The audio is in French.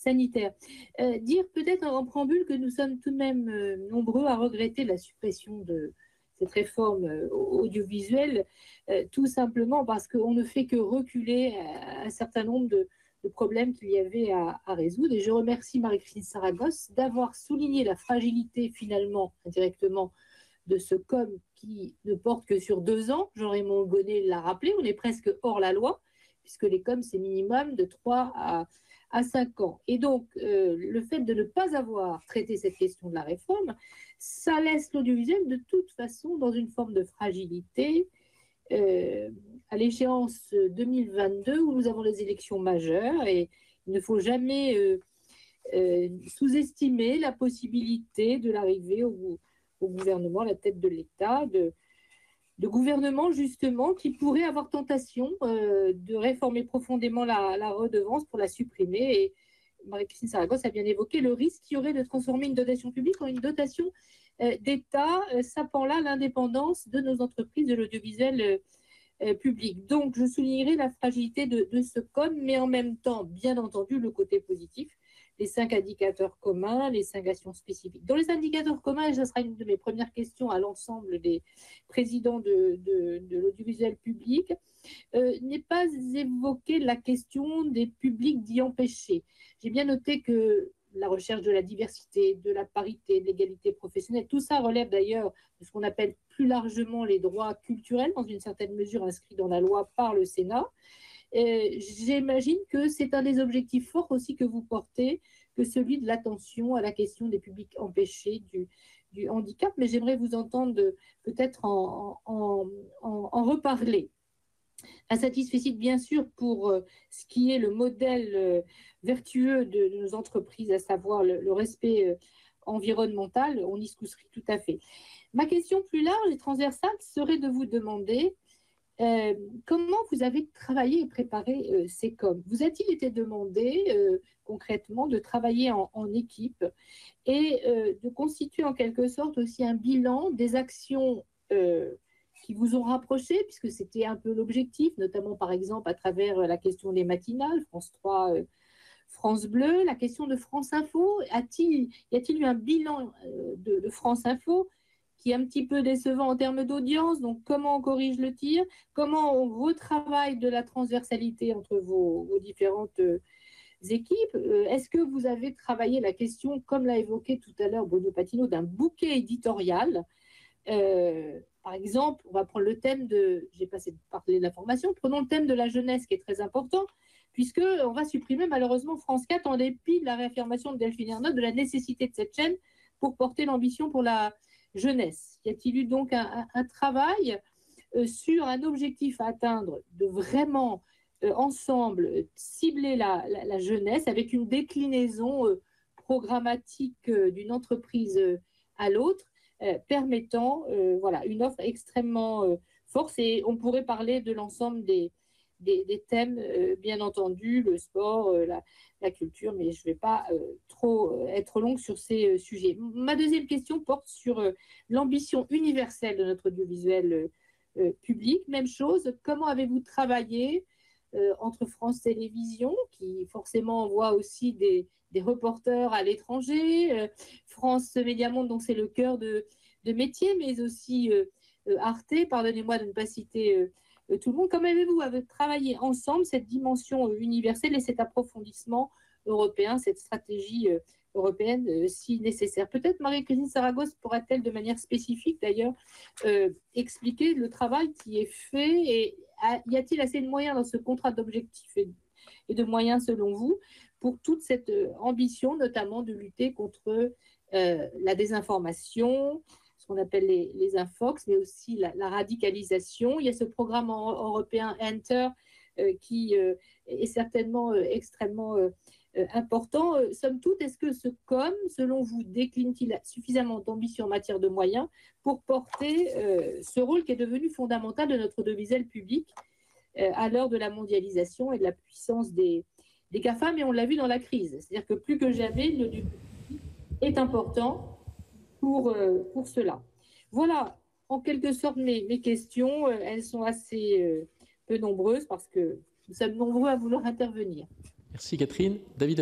sanitaire. Dire peut-être en préambule que nous sommes tout de même nombreux à regretter la suppression de cette réforme audiovisuelle, tout simplement parce qu'on ne fait que reculer un certain nombre de problèmes qu'il y avait à résoudre. Et je remercie Marie-Christine Saragosse d'avoir souligné la fragilité finalement, indirectement, de ce COM qui ne porte que sur 2 ans. Jean-Raymond Gonnet l'a rappelé, on est presque hors la loi, puisque les COM, c'est minimum de 3 à 5 ans. Et donc, le fait de ne pas avoir traité cette question de la réforme, ça laisse l'audiovisuel de toute façon dans une forme de fragilité à l'échéance 2022 où nous avons les élections majeures et il ne faut jamais sous-estimer la possibilité de l'arrivée au gouvernement, à la tête de l'État, de gouvernements justement qui pourraient avoir tentation de réformer profondément la redevance pour la supprimer. Et Marie-Christine Saragosse a bien évoqué le risque qu'il y aurait de transformer une dotation publique en une dotation d'État, sapant là l'indépendance de nos entreprises de l'audiovisuel public. Donc, je soulignerai la fragilité de ce COM, mais en même temps, bien entendu, le côté positif, les 5 indicateurs communs, les 5 actions spécifiques. Dans les indicateurs communs, et ce sera une de mes premières questions à l'ensemble des présidents de l'audiovisuel public, n'est pas évoqué la question des publics dits empêchés. J'ai bien noté que la recherche de la diversité, de la parité, de l'égalité professionnelle, tout ça relève d'ailleurs de ce qu'on appelle plus largement les droits culturels, dans une certaine mesure inscrits dans la loi par le Sénat. J'imagine que c'est un des objectifs forts aussi que vous portez, que celui de l'attention à la question des publics empêchés du handicap, mais j'aimerais vous entendre peut-être en reparler. Insatisfait, bien sûr, pour ce qui est le modèle vertueux de nos entreprises, à savoir le respect environnemental, on y souscrit tout à fait. Ma question plus large et transversale serait de vous demander comment vous avez travaillé et préparé ces COM. Vous a-t-il été demandé concrètement de travailler en équipe et de constituer en quelque sorte aussi un bilan des actions qui vous ont rapproché, puisque c'était un peu l'objectif, notamment par exemple à travers la question des matinales, France 3, France Bleu, la question de France Info. Y a-t-il eu un bilan de France Info qui est un petit peu décevant en termes d'audience? Donc, comment on corrige le tir? Comment on retravaille de la transversalité entre vos différentes équipes? Est-ce que vous avez travaillé la question, comme l'a évoqué tout à l'heure Bruno Patino, d'un bouquet éditorial? Par exemple, on va prendre le thème j'ai passé de parler de la formation, prenons le thème de la jeunesse qui est très important, puisqu'on va supprimer malheureusement France 4 en dépit de la réaffirmation de Delphine Ernotte de la nécessité de cette chaîne pour porter l'ambition pour la jeunesse. Y a-t-il eu donc un travail sur un objectif à atteindre, de vraiment ensemble cibler la jeunesse avec une déclinaison programmatique d'une entreprise à l'autre, permettant voilà, une offre extrêmement forte. Et on pourrait parler de l'ensemble des thèmes, bien entendu, le sport, la culture, mais je ne vais pas trop être longue sur ces sujets. Ma deuxième question porte sur l'ambition universelle de notre audiovisuel public. Même chose, comment avez-vous travaillé entre France Télévisions, qui forcément envoie aussi des reporters à l'étranger, France Média Monde, donc c'est le cœur de métier, mais aussi Arte, pardonnez-moi de ne pas citer tout le monde. Comment avez-vous travaillé ensemble cette dimension universelle et cet approfondissement européen, cette stratégie européenne si nécessaire? Peut-être Marie-Christine Saragosse pourra-t-elle de manière spécifique d'ailleurs expliquer le travail qui est fait, et y a-t-il assez de moyens dans ce contrat d'objectifs et de moyens selon vous pour toute cette ambition, notamment de lutter contre la désinformation, ce qu'on appelle les infox, mais aussi la radicalisation. Il y a ce programme européen Enter qui est certainement extrêmement important. Somme toute, est-ce que ce COM, selon vous, décline-t-il suffisamment d'ambition en matière de moyens pour porter ce rôle qui est devenu fondamental de notre audiovisuel public à l'heure de la mondialisation et de la puissance des GAFA, mais on l'a vu dans la crise. C'est-à-dire que plus que jamais, l'audiovisuel est important pour cela. Voilà, en quelque sorte, mes questions. Elles sont assez peu nombreuses parce que nous sommes nombreux à vouloir intervenir. Merci Catherine. David